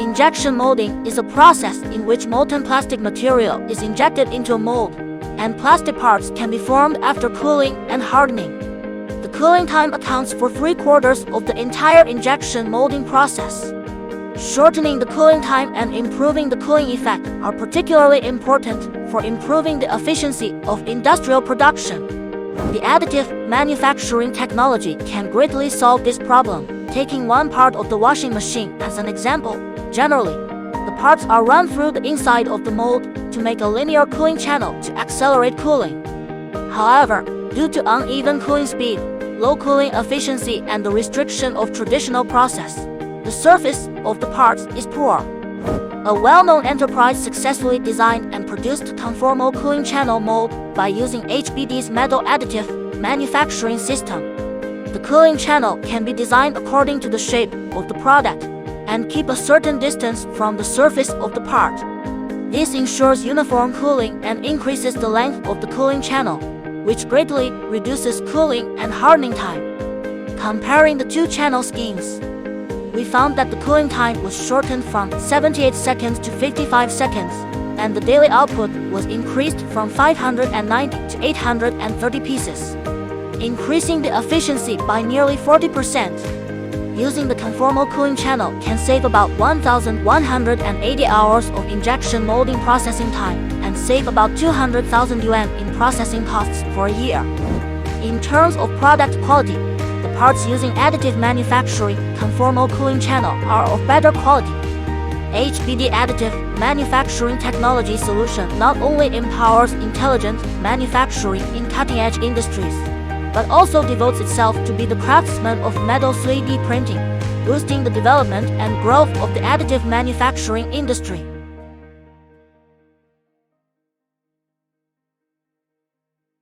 Injection molding is a process in which molten plastic material is injected into a mold, and plastic parts can be formed after cooling and hardening. The cooling time accounts for 3/4 of the entire injection molding process. Shortening the cooling time and improving the cooling effect are particularly important for improving the efficiency of industrial production. The additive manufacturing technology can greatly solve this problem. Taking one part of the washing machine as an example, generally, the parts are run through the inside of the mold to make a linear cooling channel to accelerate cooling. However, due to uneven cooling speed, low cooling efficiency, and the restriction of traditional process, the surface of the parts is poor. A well-known enterprise successfully designed and produced conformal cooling channel mold by using HBD's metal additive manufacturing system. The cooling channel can be designed according to the shape of the product and keep a certain distance from the surface of the part. This ensures uniform cooling and increases the length of the cooling channel, which greatly reduces cooling and hardening time. Comparing the two channel schemes, we found that the cooling time was shortened from 78 seconds to 55 seconds, and the daily output was increased from 590 to 830 pieces, increasing the efficiency by nearly 40%. Using the conformal cooling channel can save about 1,180 hours of injection molding processing time and save about 200,000 yuan in processing costs for a year. In terms of product quality, the parts using additive manufacturing conformal cooling channel are of better quality. HBD additive manufacturing technology solution not only empowers intelligent manufacturing in cutting-edge industries, but also devotes itself to be the craftsman of metal 3D printing, boosting the development and growth of the additive manufacturing industry.